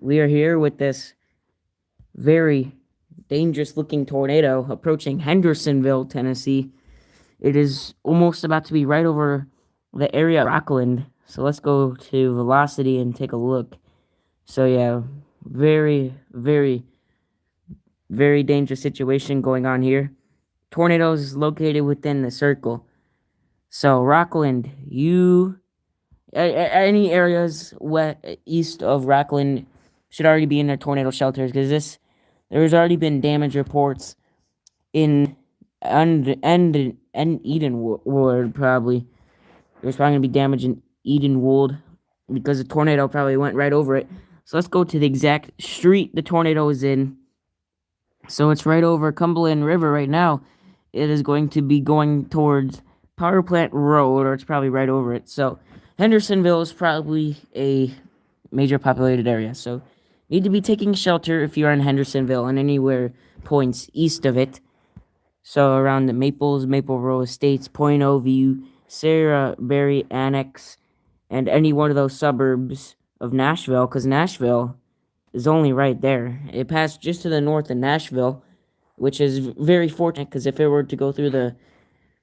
We are here with this very dangerous looking tornado approaching Hendersonville, Tennessee. It is almost about to be right over the area of Rockland. So let's go to velocity and take a look. So yeah, very dangerous situation going on here. Tornadoes is located within the circle. So Rockland, any areas east of Rockland should already be in their tornado shelters because there's already been damage reports in and Edenwood probably. There's probably gonna be damage in Edenwood because the tornado probably went right over it. So let's go to the exact street the tornado is in. So it's right over Cumberland River right now. It is going to be going towards Power Plant Road, or it's probably right over it. So Hendersonville is probably a major populated area. So need to be taking shelter if you're in Hendersonville and anywhere points east of it. So around the Maples, Maple Row Estates, Point View, Sarah Berry Annex, and any one of those suburbs of Nashville, because Nashville is only right there. It passed just to the north of Nashville, which is very fortunate because if it were to go through the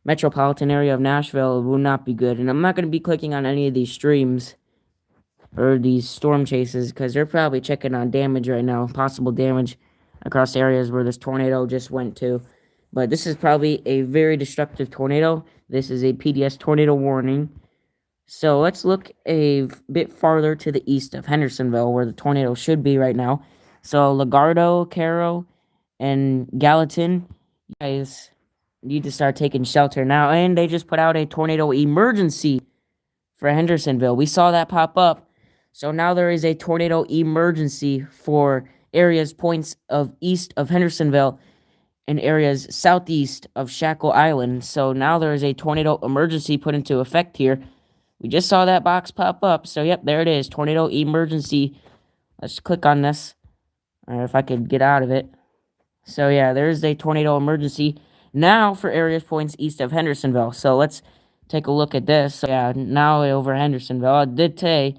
metropolitan area of Nashville, it would not be good. And I'm not going to be clicking on any of these streams or these storm chases because they're probably checking on damage right now, possible damage across areas where this tornado just went to. But this is probably a very destructive tornado. This is a PDS tornado warning. So let's look a bit farther to the east of Hendersonville, where the tornado should be right now. So Lagardo, Caro, and Gallatin, you guys need to start taking shelter now. And they just put out a tornado emergency for Hendersonville. We saw that pop up. So now there is a tornado emergency for areas points of east of Hendersonville and areas southeast of Shackle Island. So now there is a tornado emergency put into effect here. We just saw that box pop up. So, yep, there it is. Tornado emergency. Let's click on this. Or if I could get out of it. So, yeah, there's a tornado emergency now for areas points east of Hendersonville. So, let's take a look at this. So, yeah, now over Hendersonville. It did today.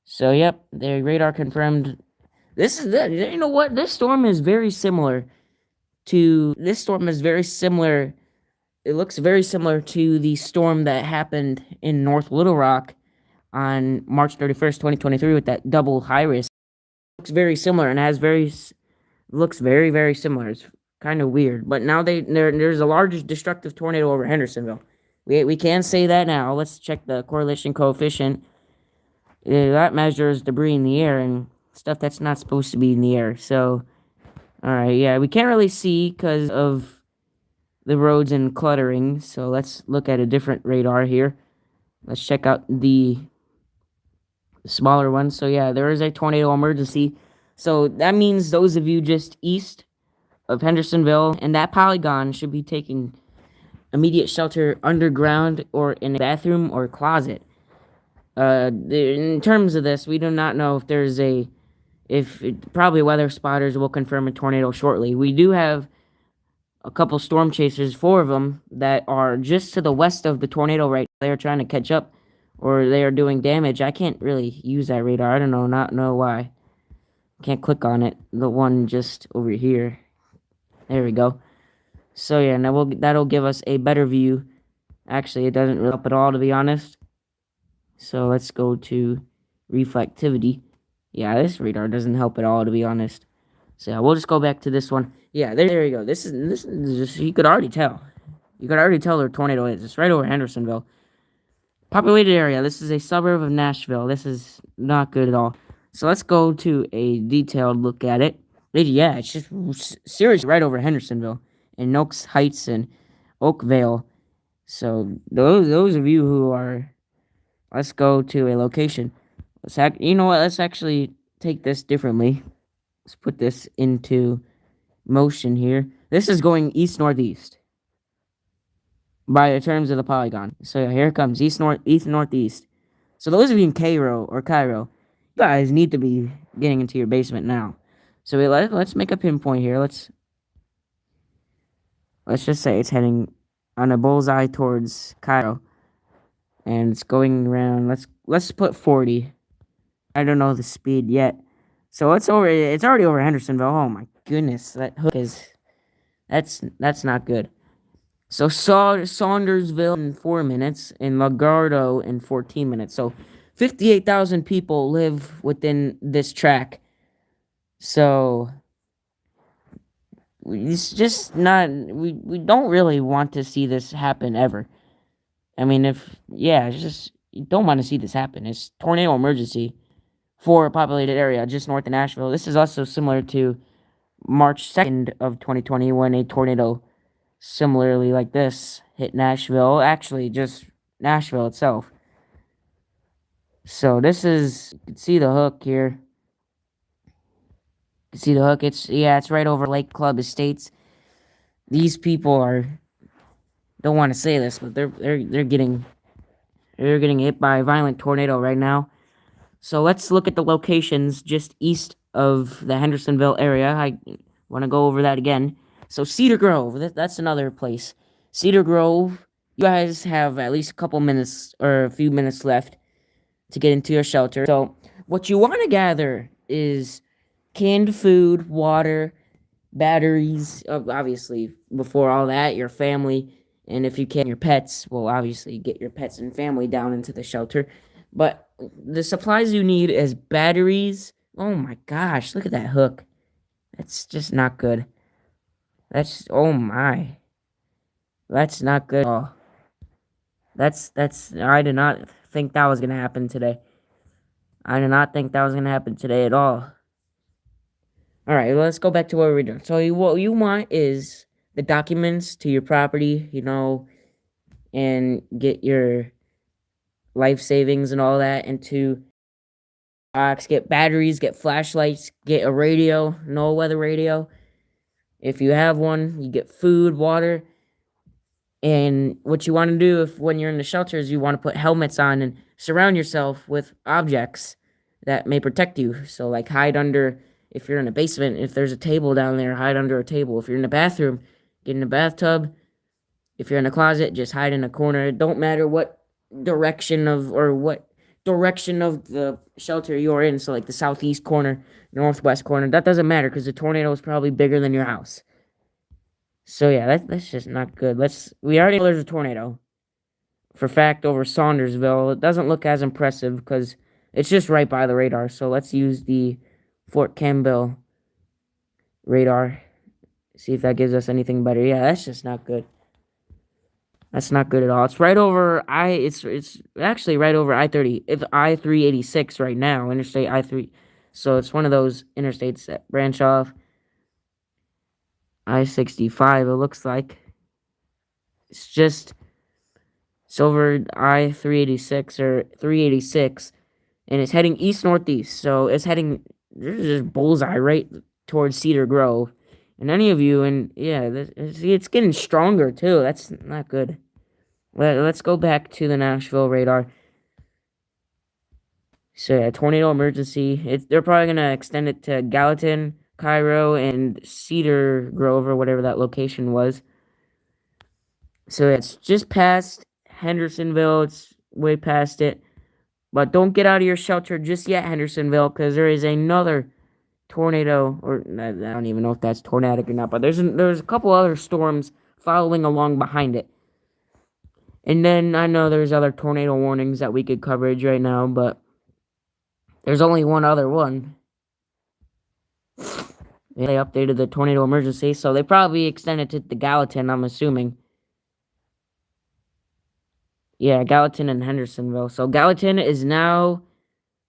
So, yep, the radar confirmed. This is it. You know what? This storm is very similar to. This storm is very similar. It looks very similar to the storm that happened in North Little Rock on March 31st, 2023 with that double high risk. It looks very similar and looks very similar. It's kind of weird. But now there's a large destructive tornado over Hendersonville. We can say that now. Let's check the correlation coefficient. That measures debris in the air and stuff that's not supposed to be in the air. So, alright, yeah, we can't really see because of the roads and cluttering. So let's look at a different radar here. Let's check out the smaller one. So yeah, there is a tornado emergency. So that means those of you just east of Hendersonville and that polygon should be taking immediate shelter underground or in a bathroom or closet. In terms of this, we do not know if there's probably weather spotters will confirm a tornado shortly. We do have a couple storm chasers, 4 of them, that are just to the west of the tornado right now. They are trying to catch up, or they are doing damage. I can't really use that radar. I don't know why. Can't click on it. The one just over here. There we go. So yeah, now that'll give us a better view. Actually, it doesn't really help at all, to be honest. So let's go to reflectivity. Yeah, this radar doesn't help at all, to be honest. So yeah, we'll just go back to this one. Yeah, there you go. This is just, you could already tell. You could already tell where tornado is. It's right over Hendersonville. Populated area. This is a suburb of Nashville. This is not good at all. So let's go to a detailed look at it. Yeah, it's just seriously right over Hendersonville and Oaks Heights and Oakville. So those of you who are, let's go to a location. You know what? Let's actually take this differently. Let's put this into motion here. This is going east-northeast by the terms of the polygon. So yeah, here it comes, east-northeast. So those of you in Cairo, you guys need to be getting into your basement now. So let's make a pinpoint here. Let's just say it's heading on a bullseye towards Cairo. And it's going around, let's put 40. I don't know the speed yet. So it's over. It's already over Hendersonville. Oh my goodness, that hook is that's not good. So Saundersville in 4 minutes, and Lagardo in 14 minutes. So 58,000 people live within this track. So it's just not. We don't really want to see this happen ever. I mean, it's just you don't want to see this happen. It's tornado emergency for a populated area just north of Nashville. This is also similar to March 2nd of 2020 when a tornado similarly like this hit Nashville. Actually, just Nashville itself. So this is you can see the hook here. You can see the hook. It's right over Lake Club Estates. These people don't want to say this, but they're getting hit by a violent tornado right now. So let's look at the locations just east of the Hendersonville area. I want to go over that again. So Cedar Grove, that's another place. Cedar Grove, you guys have at least a couple minutes or a few minutes left to get into your shelter. So what you want to gather is canned food, water, batteries, obviously, before all that, your family, and if you can, your pets. Well, obviously, get your pets and family down into the shelter. But the supplies you need is batteries. Oh my gosh, look at that hook. That's just not good. Oh my. That's not good. Oh. I did not think that was going to happen today. I did not think that was going to happen today at all. Alright, let's go back to what we're doing. So what you want is the documents to your property, and get your life savings and all that into box. Get batteries, get flashlights, get a radio, no weather radio. If you have one, you get food, water. And what you want to do when you're in the shelters, you want to put helmets on and surround yourself with objects that may protect you. So like hide under, if you're in a basement, if there's a table down there, hide under a table. If you're in a bathroom, get in a bathtub. If you're in a closet, just hide in a corner. It don't matter what direction of the shelter you're in. So like the southeast corner, northwest corner, that doesn't matter because the tornado is probably bigger than your house. So yeah, that's just not good. We already know there's a tornado. For fact, over Saundersville, it doesn't look as impressive because it's just right by the radar. So let's use the Fort Campbell radar. See if that gives us anything better. Yeah, that's just not good. That's not good at all. It's right over it's actually right over I-30. It's I-386 right now, Interstate I-3. So it's one of those interstates that branch off I-65, it looks like. It's over I-386 or 386, and it's heading east-northeast. So it's heading, there's just bullseye right towards Cedar Grove. And any of you, and yeah, it's getting stronger too. That's not good. Let's go back to the Nashville radar. So yeah, tornado emergency. They're probably gonna extend it to Gallatin, Cairo, and Cedar Grove, or whatever that location was. So it's just past Hendersonville. It's way past it. But don't get out of your shelter just yet, Hendersonville, because there is another tornado, or I don't even know if that's tornadic or not, but there's a couple other storms following along behind it. And then I know there's other tornado warnings that we could coverage right now, but there's only one other one. They updated the tornado emergency, so they probably extended it to Gallatin, I'm assuming. Yeah, Gallatin and Hendersonville. So Gallatin is now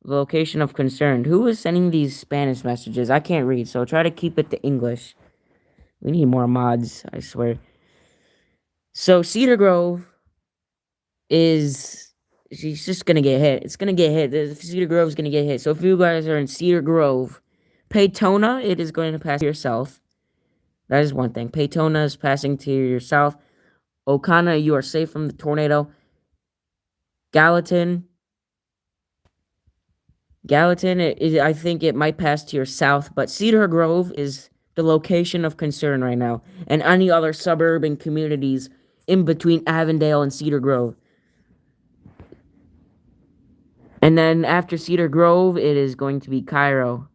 the location of concern. Who is sending these Spanish messages? I can't read, so try to keep it to English. We need more mods, I swear. So Cedar Grove she's just gonna get hit. It's gonna get hit. Cedar Grove's gonna get hit. So if you guys are in Cedar Grove, Peytona, it is going to pass to your south. That is one thing. Peytona is passing to your south. Ocana, you are safe from the tornado. Gallatin, I think it might pass to your south, but Cedar Grove is the location of concern right now, and any other suburban communities in between Avondale and Cedar Grove. And then after Cedar Grove, it is going to be Cairo.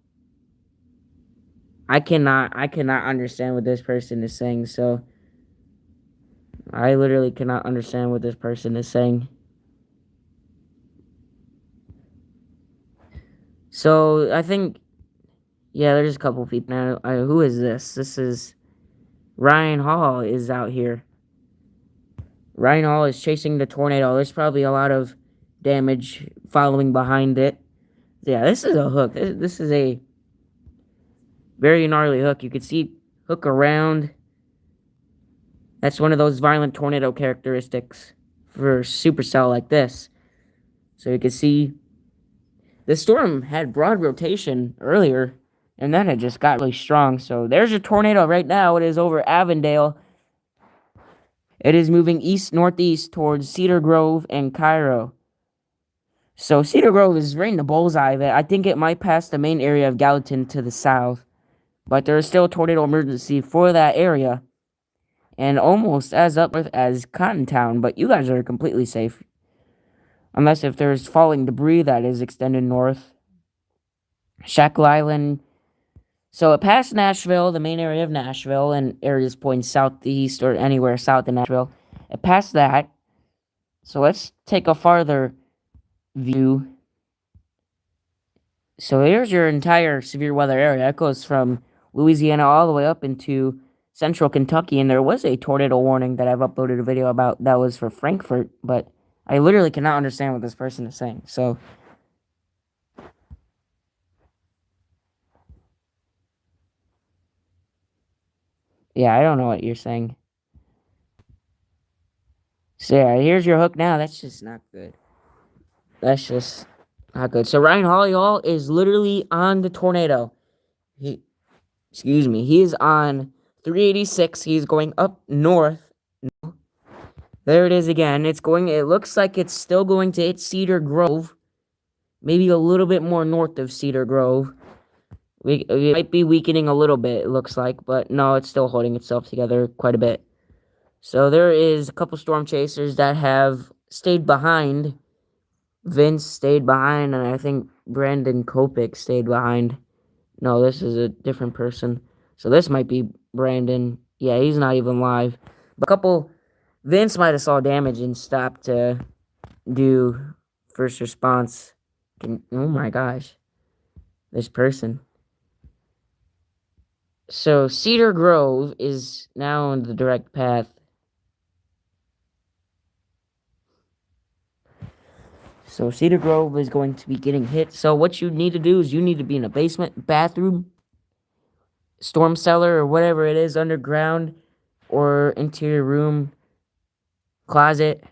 I cannot understand what this person is saying. So I literally cannot understand what this person is saying. So I think, yeah, there's a couple people now. Who is this? This is Ryan Hall is out here. Ryan Hall is chasing the tornado. There's probably a lot of damage following behind it. Yeah, this is a hook. This is a very gnarly hook. You can see hook around. That's one of those violent tornado characteristics for supercell like this. So you can see the storm had broad rotation earlier, and then it just got really strong. So there's a tornado right now. It is over Avondale. It is moving east-northeast towards Cedar Grove and Cairo. So Cedar Grove is right in the bullseye of it. I think it might pass the main area of Gallatin to the south. But there is still a tornado emergency for that area. And almost as up as Cottontown. But you guys are completely safe. Unless if there's falling debris that is extended north. Shackle Island. So it passed Nashville, the main area of Nashville, and areas pointing southeast or anywhere south of Nashville. It passed that. So let's take a farther view. So here's your entire severe weather area. It goes from Louisiana all the way up into central Kentucky, and there was a tornado warning that I've uploaded a video about that was for Frankfort, but I literally cannot understand what this person is saying. So yeah, I don't know what you're saying. So yeah, here's your hook now. That's just not good. That's just not good. So Ryan Hall, y'all, is literally on the tornado. Excuse me. He is on 386. He's going up north. There it is again. It looks like it's still going to hit Cedar Grove. Maybe a little bit more north of Cedar Grove. It might be weakening a little bit, it looks like. But no, it's still holding itself together quite a bit. So there is a couple storm chasers that have stayed behind. Vince stayed behind, and I think Brandon Kopic stayed behind. No, this is a different person. So this might be Brandon. Yeah, he's not even live. But Vince might have saw damage and stopped to do first response. Oh my gosh. This person. So Cedar Grove is now on the direct path. So Cedar Grove is going to be getting hit. So what you need to do is you need to be in a basement, bathroom, storm cellar, or whatever it is, underground, or interior room, closet.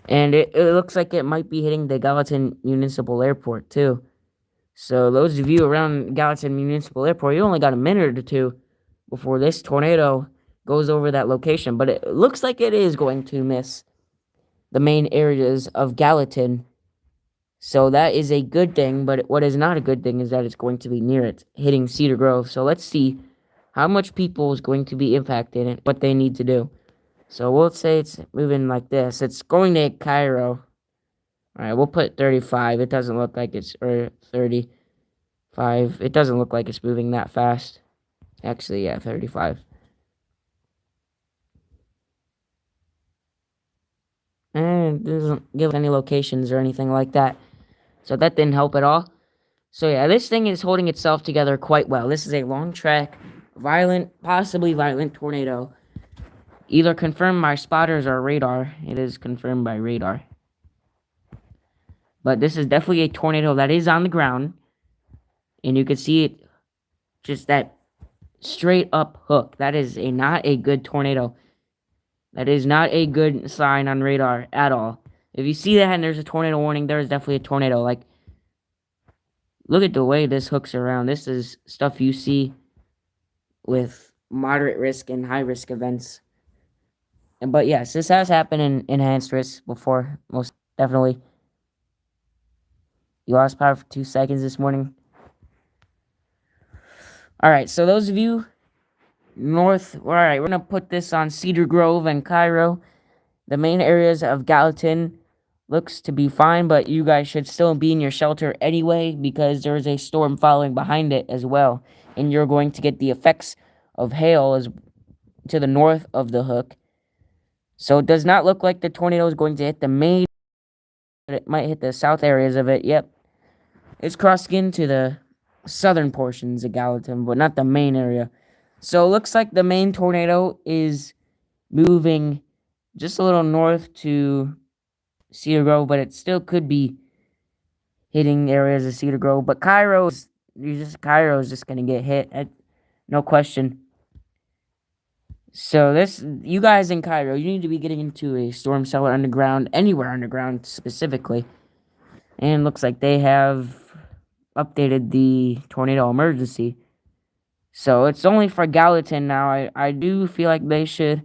And it looks like it might be hitting the Gallatin Municipal Airport, too. So those of you around Gallatin Municipal Airport, you only got a minute or two before this tornado goes over that location. But it looks like it is going to miss the main areas of Gallatin. So that is a good thing, but what is not a good thing is that it's going to be near it, hitting Cedar Grove. So let's see how much people is going to be impacted and what they need to do. So we'll say it's moving like this. It's going to hit Cairo. Alright, we'll put 35. It doesn't look like it's, or 35. It doesn't look like it's moving that fast. Actually, yeah, 35. And it doesn't give any locations or anything like that. So that didn't help at all. So yeah, this thing is holding itself together quite well. This is a long track, possibly violent tornado. Either confirmed by spotters or radar. It is confirmed by radar. But this is definitely a tornado that is on the ground. And you can see it, just that straight up hook. That is not a good tornado. That is not a good sign on radar at all. If you see that and there's a tornado warning, there is definitely a tornado. Like, look at the way this hooks around. This is stuff you see with moderate risk and high risk events. But yes, this has happened in enhanced risk before, most definitely. You lost power for 2 seconds this morning. Alright, so those of you north, alright, we're going to put this on Cedar Grove and Cairo. The main areas of Gallatin looks to be fine, but you guys should still be in your shelter anyway because there is a storm following behind it as well. And you're going to get the effects of hail as to the north of the hook. So it does not look like the tornado is going to hit the main, but it might hit the south areas of it. Yep. It's crossing into the southern portions of Gallatin, but not the main area. So it looks like the main tornado is moving just a little north to Cedar Grove, but it still could be hitting areas of Cedar Grove. But Cairo's just gonna get hit, no question. So you guys in Cairo, you need to be getting into a storm cellar underground, anywhere underground specifically. And looks like they have updated the tornado emergency. So it's only for Gallatin now. I do feel like they should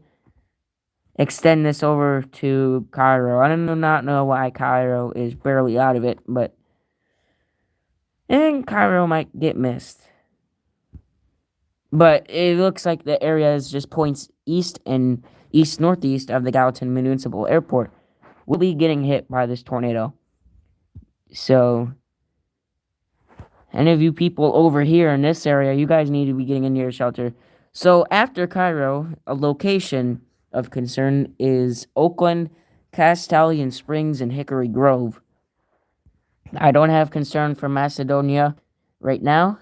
extend this over to Cairo. I do not know why Cairo is barely out of it, but and Cairo might get missed. But it looks like the area is just points east and east-northeast of the Gallatin Municipal Airport will be getting hit by this tornado. So, any of you people over here in this area, you guys need to be getting into your shelter. So, after Cairo, a location of concern is Oakland, Castellian Springs, and Hickory Grove. I don't have concern for Macedonia right now.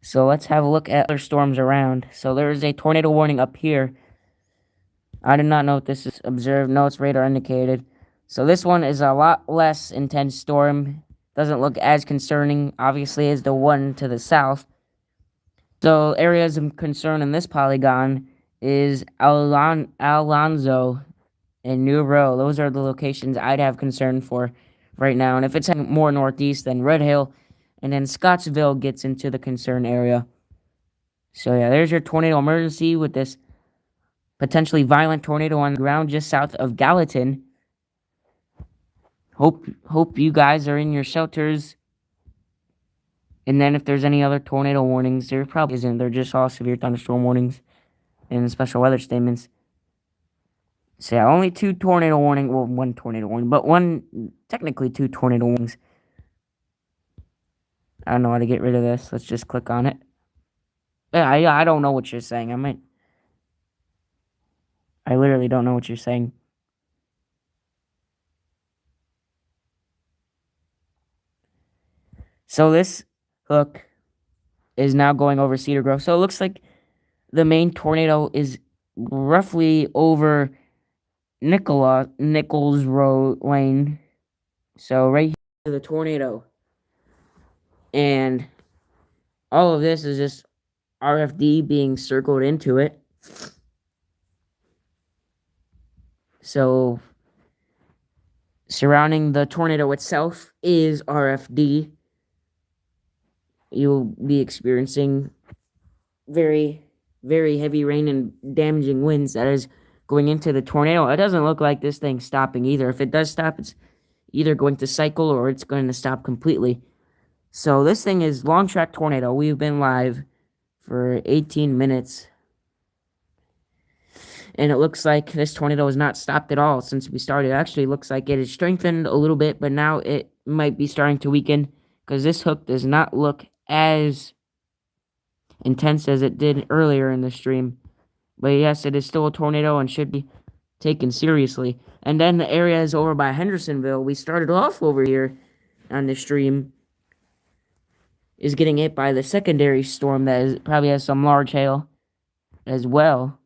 So let's have a look at other storms around. So there is a tornado warning up here. I did not know if this is observed. No, it's radar indicated. So this one is a lot less intense storm. Doesn't look as concerning, obviously, as the one to the south. So areas of concern in this polygon is Alonzo and New Row. Those are the locations I'd have concern for right now. And if it's more northeast, then Red Hill and then Scottsville gets into the concern area. So yeah, there's your tornado emergency with this potentially violent tornado on the ground just south of Gallatin. Hope you guys are in your shelters. And then if there's any other tornado warnings, there probably isn't. They're just all severe thunderstorm warnings and special weather statements. So yeah, only one tornado warning, but technically two tornado warnings. I don't know how to get rid of this. Let's just click on it. Yeah, I don't know what you're saying. I literally don't know what you're saying. So this hook is now going over Cedar Grove. So it looks like the main tornado is roughly over Nichols Road Lane. So right here, the tornado. And all of this is just RFD being circled into it. So surrounding the tornado itself is RFD. You'll be experiencing very, very heavy rain and damaging winds that is going into the tornado. It doesn't look like this thing's stopping either. If it does stop, it's either going to cycle or it's going to stop completely. So this thing is Long Track Tornado. We've been live for 18 minutes. And it looks like this tornado has not stopped at all since we started. Actually, it looks like it has strengthened a little bit, but now it might be starting to weaken because this hook does not look as intense as it did earlier in the stream. But yes, it is still a tornado and should be taken seriously. And then the area is over by Hendersonville. We started off over here on the stream. Is getting hit by the secondary storm that probably has some large hail as well.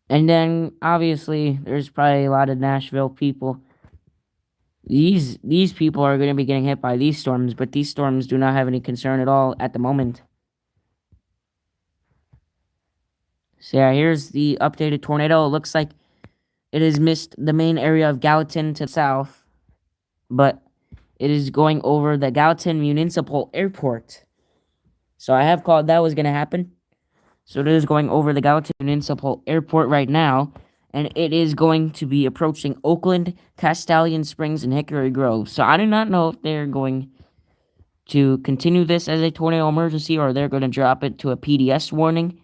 And then, obviously, there's probably a lot of Nashville people. These people are going to be getting hit by these storms, but these storms do not have any concern at all at the moment. So yeah, here's the updated tornado. It looks like it has missed the main area of Gallatin to the south, but it is going over the Gallatin Municipal Airport. So I have called that was going to happen. So it is going over the Gallatin Municipal Airport right now, and it is going to be approaching Oakland, Castellian Springs, and Hickory Grove. So I do not know if they're going to continue this as a tornado emergency or they're going to drop it to a PDS warning.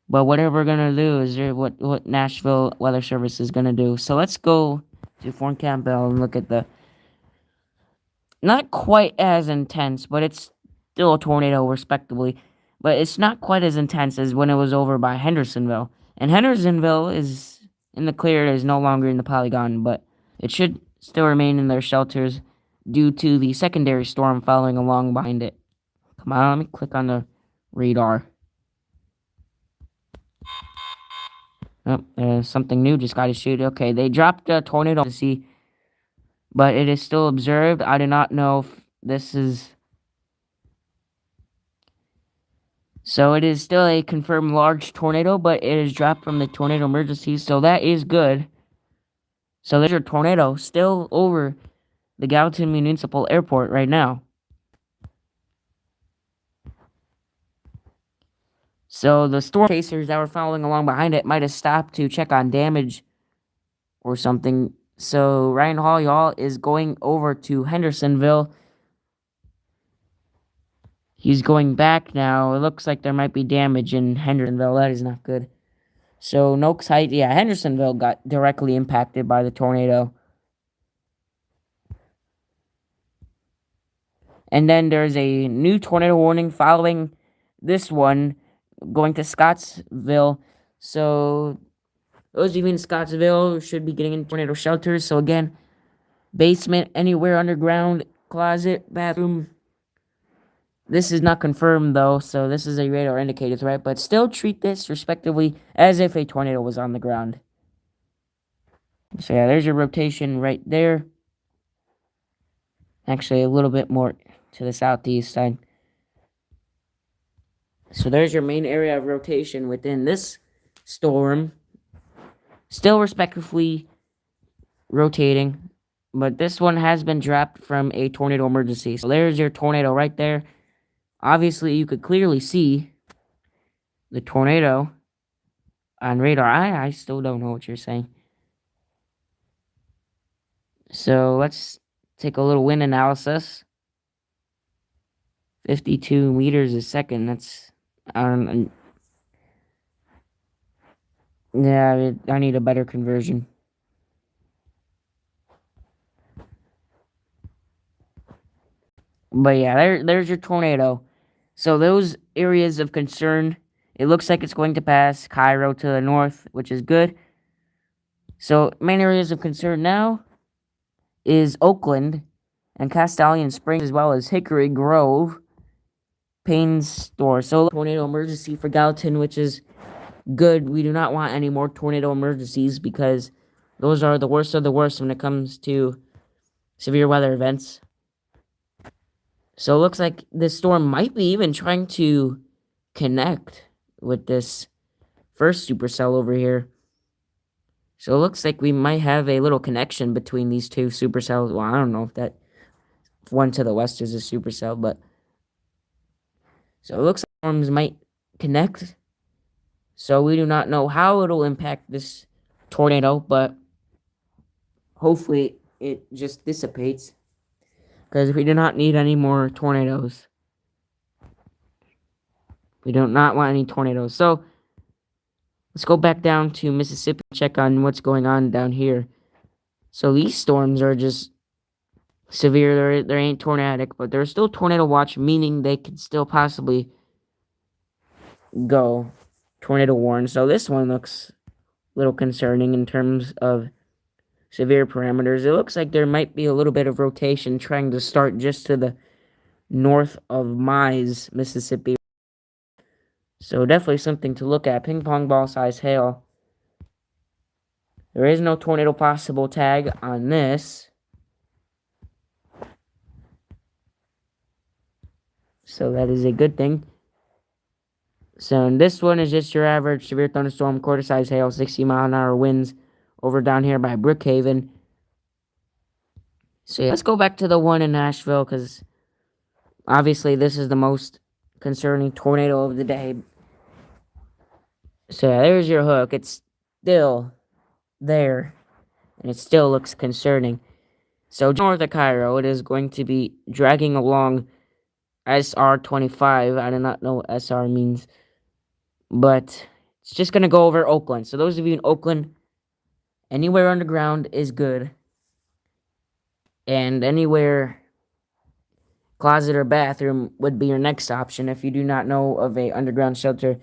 But whatever we're gonna do is what Nashville Weather Service is gonna do. So let's go to Fort Campbell and look at the not quite as intense, but it's still a tornado respectably. But it's not quite as intense as when it was over by Hendersonville. And Hendersonville is in the clear, it is no longer in the polygon, but it should still remain in their shelters due to the secondary storm following along behind it. Come on, let me click on the radar. Oh, something new just got issued. Okay, they dropped a tornado to see, but it is still observed. I do not know if this is... So it is still a confirmed large tornado, but it is dropped from the tornado emergency, so that is good. So there's your tornado still over the Gallatin Municipal Airport right now. So the storm chasers that were following along behind it might have stopped to check on damage or something. So Ryan Hall, y'all, is going over to Hendersonville. He's going back now. It looks like there might be damage in Hendersonville. That is not good. So Noakes Heights, yeah, Hendersonville got directly impacted by the tornado. And then there's a new tornado warning following this one going to Scottsville. So those of you in Scottsville should be getting in tornado shelters. So again, basement, anywhere underground, closet, bathroom. This is not confirmed though, so this is a radar indicator threat, but still treat this respectively as if a tornado was on the ground. So yeah, there's your rotation right there. Actually, a little bit more to the southeast side. So there's your main area of rotation within this storm. Still respectively rotating, but this one has been dropped from a tornado emergency. So there's your tornado right there. Obviously, you could clearly see the tornado on radar. I still don't know what you're saying. So let's take a little wind analysis. 52 meters a second. That's yeah, I need a better conversion. But yeah, there's your tornado. So those areas of concern, it looks like it's going to pass Cairo to the north, which is good. So main areas of concern now is Oakland and Castellian Springs, as well as Hickory Grove, Payne's Store. So tornado emergency for Gallatin, which is good. We do not want any more tornado emergencies because those are the worst of the worst when it comes to severe weather events. So it looks like this storm might be even trying to connect with this first supercell over here. So it looks like we might have a little connection between these two supercells. Well, I don't know if one to the west is a supercell, but so it looks like storms might connect. So we do not know how it'll impact this tornado, but hopefully it just dissipates because we do not need any more tornadoes. We do not want any tornadoes. So let's go back down to Mississippi and check on what's going on down here. So these storms are just severe. They ain't tornadic, but they're still tornado watch, meaning they could still possibly go tornado warn. So this one looks a little concerning in terms of severe parameters. It looks like there might be a little bit of rotation trying to start just to the north of Mize, Mississippi. So definitely something to look at. Ping pong ball size hail. There is no tornado possible tag on this. So that is a good thing. So this one is just your average severe thunderstorm, quarter size hail, 60-mile-an-hour winds over down here by Brookhaven. So yeah, let's go back to the one in Nashville because obviously this is the most concerning tornado of the day. So yeah, there's your hook. It's still there, and it still looks concerning. So north of Cairo, it is going to be dragging along SR25. I do not know what SR means, but It's just going to go over Oakland. So those of you in Oakland, anywhere underground is good. And anywhere closet or bathroom would be your next option if you do not know of a underground shelter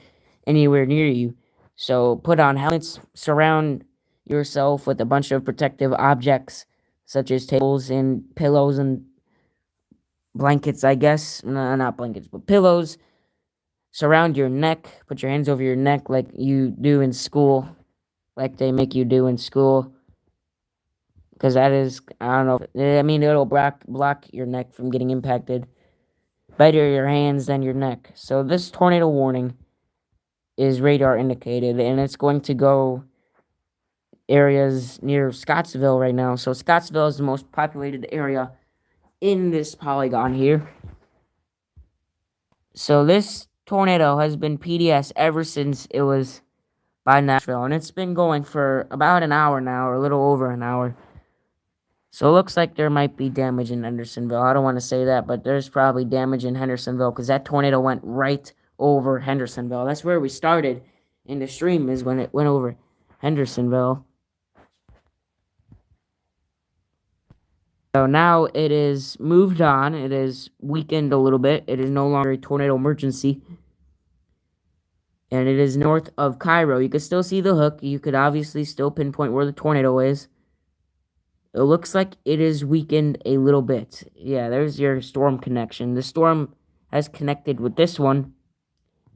anywhere near you. So put on helmets, surround yourself with a bunch of protective objects such as tables and pillows and blankets, I guess. No, not blankets, but pillows. Surround your neck. Put your hands over your neck like you do in school, like they make you do in school. Because that is, I don't know. I mean, it'll block your neck from getting impacted. Better your hands than your neck. So this tornado warning is radar indicated, and it's going to go areas near Scottsville right now. So Scottsville is the most populated area in this polygon here. So this tornado has been PDS ever since it was by Nashville, and it's been going for about an hour now, or a little over an hour. So it looks like there might be damage in Hendersonville. I don't want to say that, but there's probably damage in Hendersonville because that tornado went right over Hendersonville. That's where we started in the stream, is when it went over Hendersonville. So now it is moved on. It is weakened a little bit. It is no longer a tornado emergency. And it is north of Cairo. You can still see the hook. You could obviously still pinpoint where the tornado is. It looks like it is weakened a little bit. Yeah, there's your storm connection. The storm has connected with this one.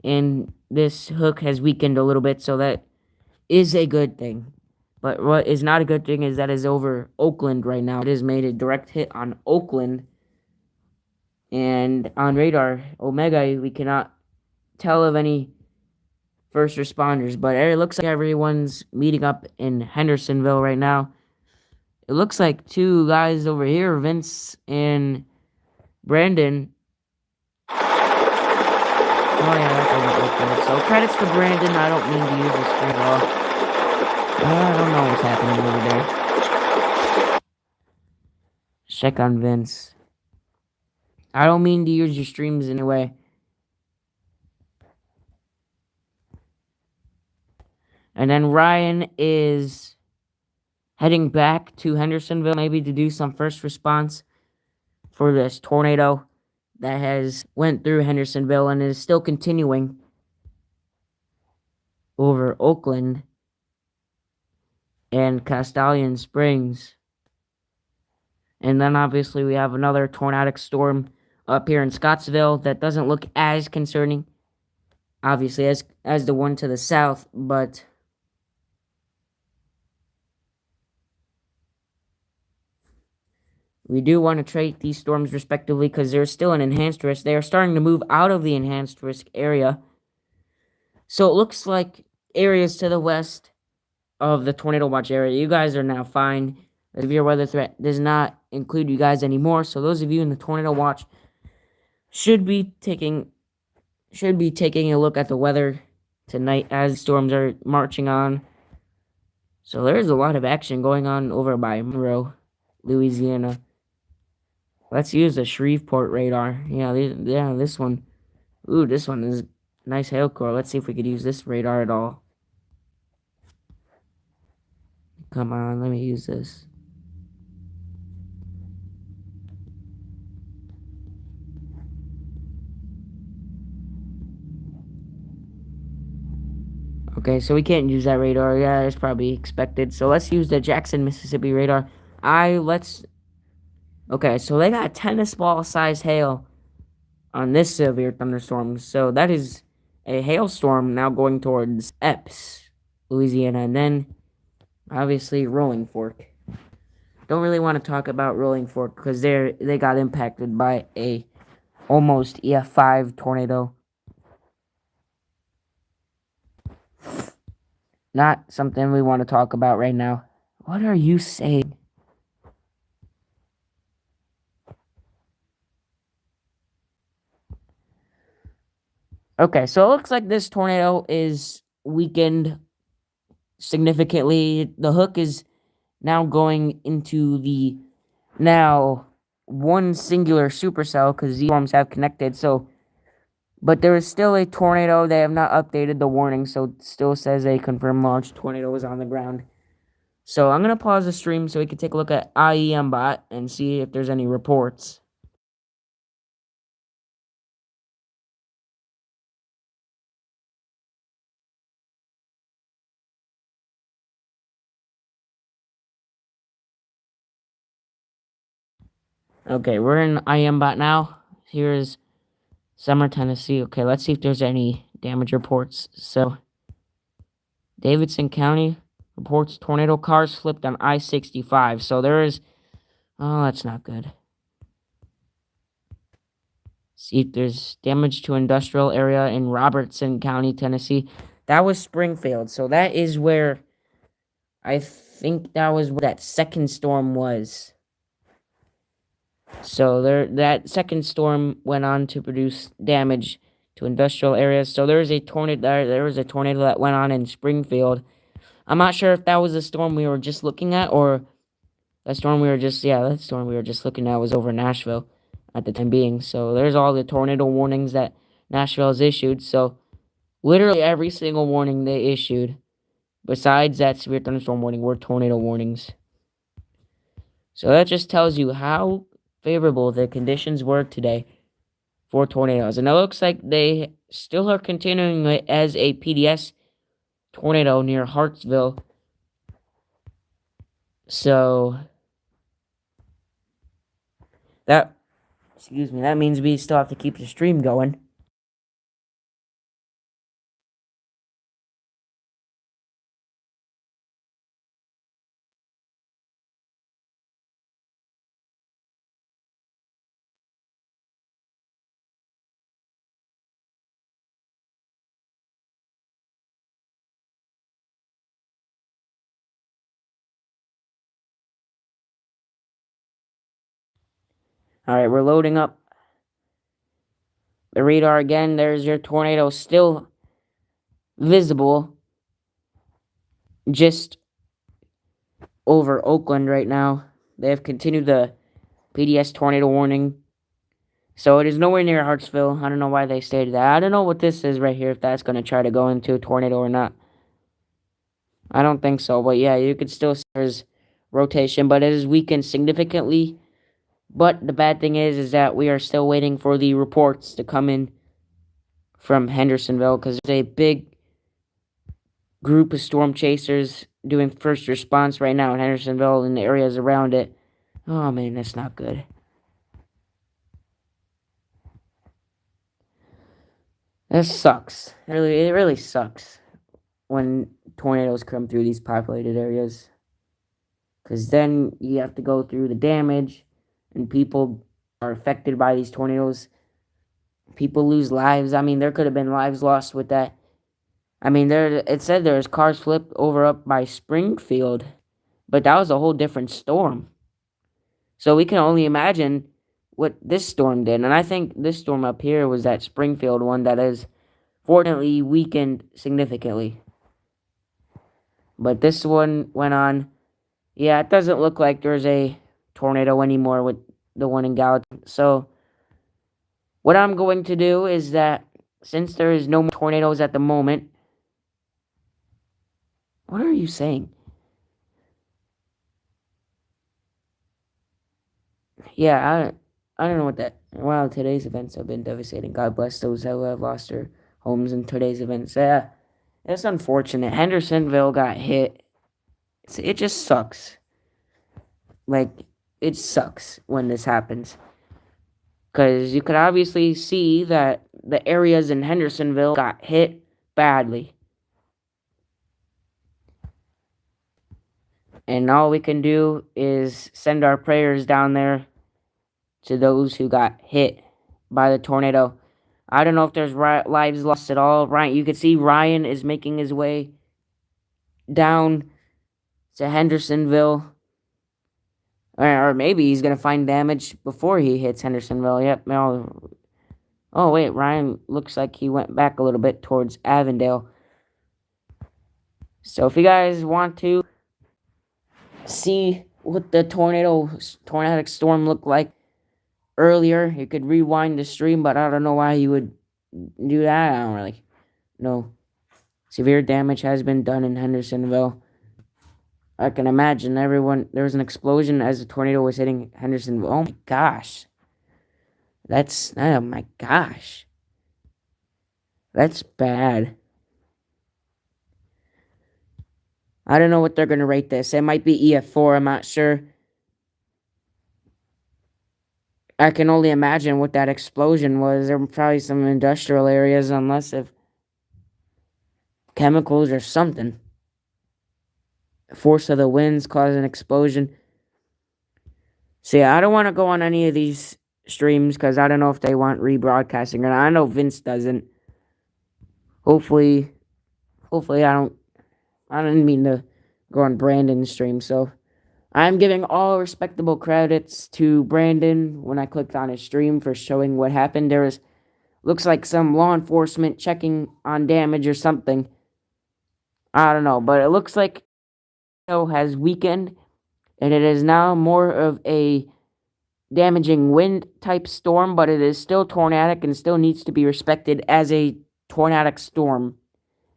And this hook has weakened a little bit, so that is a good thing. But what is not a good thing is that is over Oakland right now. It has made a direct hit on Oakland. And on radar, Omega, we cannot tell of any first responders. But it looks like everyone's meeting up in Hendersonville right now. It looks like two guys over here, Vince and Brandon. Oh yeah, that doesn't look good. So credits to Brandon. I don't mean to use this stream at all. I don't know what's happening over there. Check on Vince. I don't mean to use your streams anyway. And then Ryan is heading back to Hendersonville, maybe to do some first response for this tornado that has went through Hendersonville and is still continuing over Oakland and Castellan Springs. And then obviously we have another tornadic storm up here in Scottsville that doesn't look as concerning, obviously, as the one to the south, but we do want to treat these storms respectively because they're still an enhanced risk. They are starting to move out of the enhanced risk area. So it looks like areas to the west of the tornado watch area, you guys are now fine. The severe weather threat does not include you guys anymore. So those of you in the tornado watch should be taking a look at the weather tonight as storms are marching on. So there's a lot of action going on over by Monroe, Louisiana. Let's use the Shreveport radar. Yeah, this one. Ooh, this one is nice hail core. Let's see if we could use this radar at all. Come on, let me use this. Okay, so we can't use that radar. Yeah, it's probably expected. So let's use the Jackson, Mississippi radar. Okay, so they got tennis ball sized hail on this severe thunderstorm. So that is a hailstorm now going towards Epes, Louisiana, and then obviously Rolling Fork. Don't really want to talk about Rolling Fork because they got impacted by a almost EF5 tornado. Not something we want to talk about right now. What are you saying? Okay, so it looks like this tornado is weakened significantly. The hook is now going into the now one singular supercell because these storms have connected. So But there is still a tornado. They have not updated the warning, so it still says a confirmed large tornado is on the ground. So I'm going to pause the stream so we can take a look at IEMBot and see if there's any reports. Okay, we're in IEMBot now. Here's Summer, Tennessee. Okay, let's see if there's any damage reports. So, Davidson County reports tornado cars flipped on I-65. So there is... Oh, that's not good. See if there's damage to industrial area in Robertson County, Tennessee. That was Springfield. So that is where... I think that was where that second storm was. So that second storm went on to produce damage to industrial areas. So there was a tornado. There was a tornado that went on in Springfield. I'm not sure if that was the storm we were just looking at, or that storm we were just looking at was over Nashville at the time being. So there's all the tornado warnings that Nashville has issued. So literally every single warning they issued, besides that severe thunderstorm warning, were tornado warnings. So that just tells you how favorable the conditions were today for tornadoes. And it looks like they still are continuing it as a PDS tornado near Hartsville. So that means we still have to keep the stream going. Alright, we're loading up the radar again. There's your tornado still visible just over Oakland right now. They have continued the PDS tornado warning. So it is nowhere near Hartsville. I don't know why they stated that. I don't know what this is right here, if that's going to try to go into a tornado or not. I don't think so. But yeah, you could still see there's rotation, but it is weakened significantly. But the bad thing is that we are still waiting for the reports to come in from Hendersonville, because there's a big group of storm chasers doing first response right now in Hendersonville and the areas around it. Oh man, that's not good. That sucks. It really sucks when tornadoes come through these populated areas. Because then you have to go through the damage, and people are affected by these tornadoes. People lose lives. I mean, there could have been lives lost with that. I mean, it said there's cars flipped over up by Springfield, but that was a whole different storm. So we can only imagine what this storm did. And I think this storm up here was that Springfield one that is fortunately weakened significantly. But this one went on. Yeah, it doesn't look like there's a tornado anymore with the one in Gallatin. So what I'm going to do is that since there is no more tornadoes at the moment... What are you saying? Yeah, I don't know what that... Wow, today's events have been devastating. God bless those who have lost their homes in today's events. Yeah, it's unfortunate. Hendersonville got hit. It just sucks. Like, it sucks when this happens. Because you could obviously see that the areas in Hendersonville got hit badly. And all we can do is send our prayers down there to those who got hit by the tornado. I don't know if there's lives lost at all. Ryan, you can see Ryan is making his way down to Hendersonville. Or maybe he's going to find damage before he hits Hendersonville. Yep. Oh, wait. Ryan looks like he went back a little bit towards Avondale. So if you guys want to see what the tornadic storm looked like earlier, you could rewind the stream, but I don't know why you would do that? I don't really know. Severe damage has been done in Hendersonville. I can imagine there was an explosion as the tornado was hitting Hendersonville. Oh my gosh. Oh my gosh. That's bad. I don't know what they're going to rate this. It might be EF4, I'm not sure. I can only imagine what that explosion was. There were probably some industrial areas, unless if chemicals or something. Force of the winds caused an explosion. So yeah, I don't want to go on any of these streams because I don't know if they want rebroadcasting or not. I know Vince doesn't. Hopefully I didn't mean to go on Brandon's stream, so I'm giving all respectable credits to Brandon when I clicked on his stream for showing what happened. There was looks like some law enforcement checking on damage or something. I don't know, but it looks like it has weakened and it is now more of a damaging wind type storm, but it is still tornadic and still needs to be respected as a tornadic storm.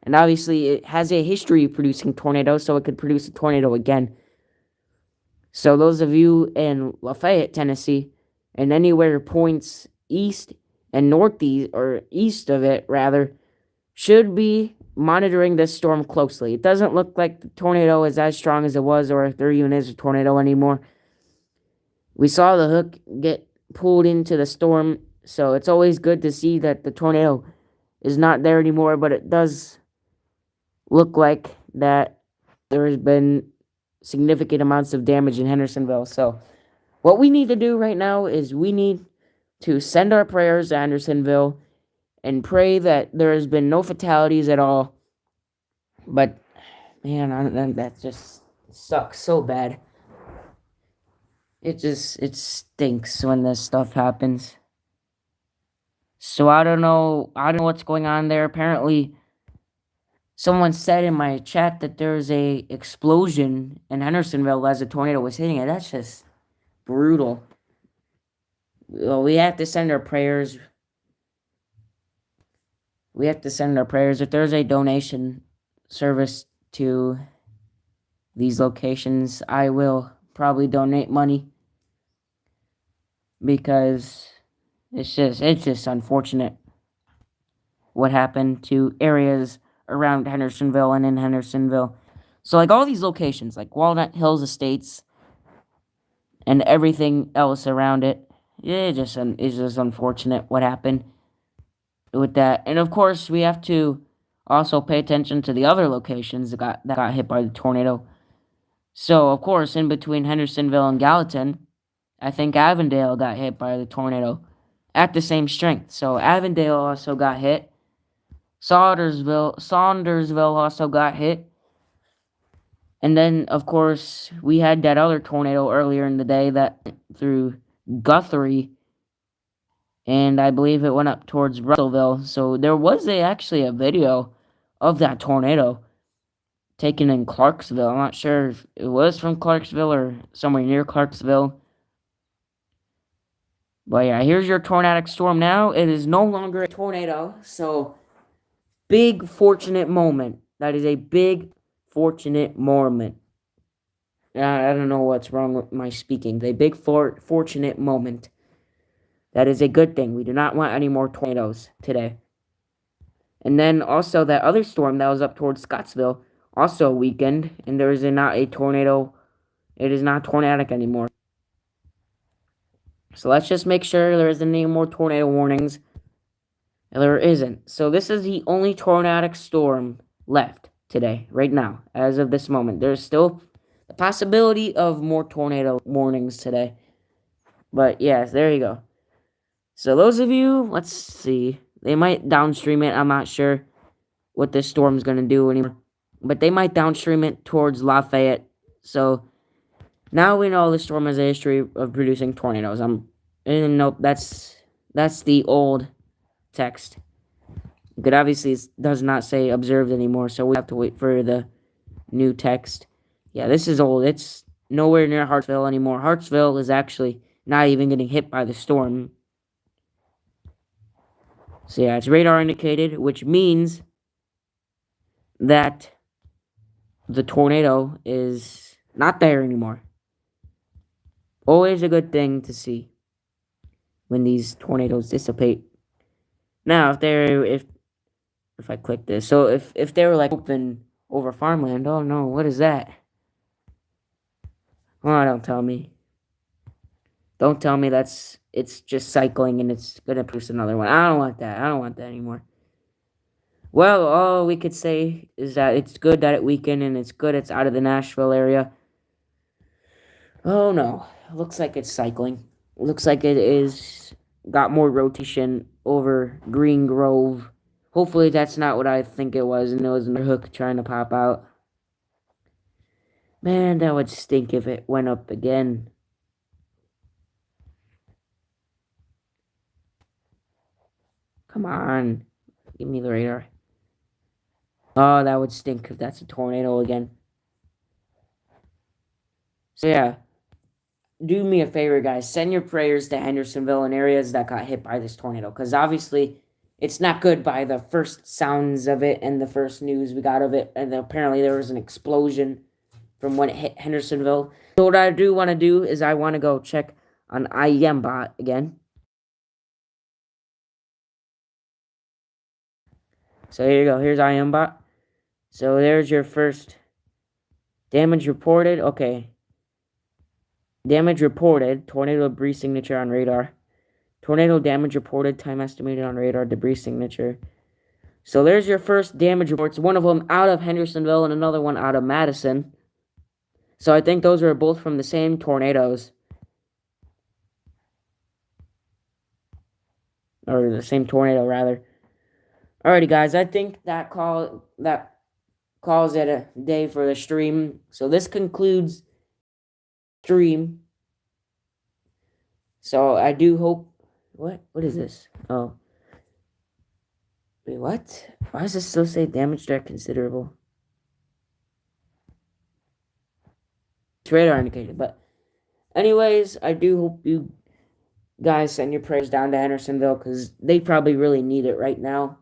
And obviously, it has a history of producing tornadoes, so it could produce a tornado again. So, those of you in Lafayette, Tennessee, and anywhere points east and northeast, or east of it, rather, should be monitoring this storm closely. It doesn't look like the tornado is as strong as it was, or if there even is a tornado anymore. We saw the hook get pulled into the storm, so it's always good to see that the tornado is not there anymore, but it does look like that there has been significant amounts of damage in Hendersonville. So what we need to do right now is we need to send our prayers to Hendersonville and pray that there has been no fatalities at all. But man, that just sucks so bad. It stinks when this stuff happens. So I don't know what's going on there. Apparently someone said in my chat that there's a explosion in Hendersonville as a tornado was hitting it. That's just brutal. Well, we have to send our prayers. If there's a donation service to these locations, I will probably donate money because it's just unfortunate what happened to areas around Hendersonville and in Hendersonville. So like all these locations, like Walnut Hills Estates and everything else around it, it's just unfortunate what happened with that. And of course, we have to also pay attention to the other locations that got hit by the tornado. So of course, in between Hendersonville and Gallatin, I think Avondale got hit by the tornado at the same strength. So Avondale also got hit. Saundersville also got hit. And then, of course, we had that other tornado earlier in the day that went through Guthrie. And I believe it went up towards Russellville. So there was actually a video of that tornado taken in Clarksville. I'm not sure if it was from Clarksville or somewhere near Clarksville. But yeah, here's your tornadic storm now. It is no longer a tornado. So, big fortunate moment. That is a big fortunate moment. I don't know what's wrong with my speaking. The big fortunate moment. That is a good thing. We do not want any more tornadoes today. And then also that other storm that was up towards Scottsville also weakened, and there is not a tornado. It is not tornadic anymore. So let's just make sure there isn't any more tornado warnings. There isn't. So this is the only tornadic storm left today, right now, as of this moment. There's still the possibility of more tornado warnings today. But yes, there you go. So those of you, let's see. They might downstream it. I'm not sure what this storm's going to do anymore. But they might downstream it towards Lafayette. So now we know the storm has a history of producing tornadoes. Nope, that's the old text. It obviously does not say observed anymore, so we have to wait for the new text. Yeah, this is old. It's nowhere near Hartsville anymore. Hartsville is actually not even getting hit by the storm. So yeah, it's radar indicated, which means that the tornado is not there anymore. Always a good thing to see when these tornadoes dissipate. Now, if I click this, so if they were like open over farmland, oh no, what is that? Oh, don't tell me. Don't tell me it's just cycling and it's gonna produce another one. I don't want that. I don't want that anymore. Well, all we could say is that it's good that it weakened and it's good it's out of the Nashville area. Oh no, looks like it's cycling. Looks like it is got more rotation over Green Grove. Hopefully that's not what I think it was and it was another hook trying to pop out. Man, that would stink if it went up again. Come on. Give me the radar. Oh, that would stink if that's a tornado again. So yeah. Do me a favor, guys. Send your prayers to Hendersonville and areas that got hit by this tornado. Because obviously, it's not good by the first sounds of it and the first news we got of it. And apparently there was an explosion from when it hit Hendersonville. So what I do want to do is I want to go check on IEMBot again. So here you go. Here's IEMBot. So there's your first damage reported. Okay. Damage reported. Tornado debris signature on radar. Tornado damage reported. Time estimated on radar. Debris signature. So there's your first damage reports. One of them out of Hendersonville and another one out of Madison. So I think those are both from the same tornadoes. Or the same tornado, rather. Alrighty, guys. I think that calls it a day for the stream. So this concludes stream. So I do hope... What is this? Oh. Wait, what? Why does this still say damage direct considerable? It's radar indicated, but... Anyways, I do hope you guys send your prayers down to Hendersonville because they probably really need it right now.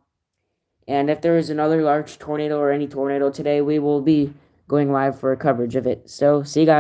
And if there is another large tornado or any tornado today, we will be going live for a coverage of it. So, see you guys.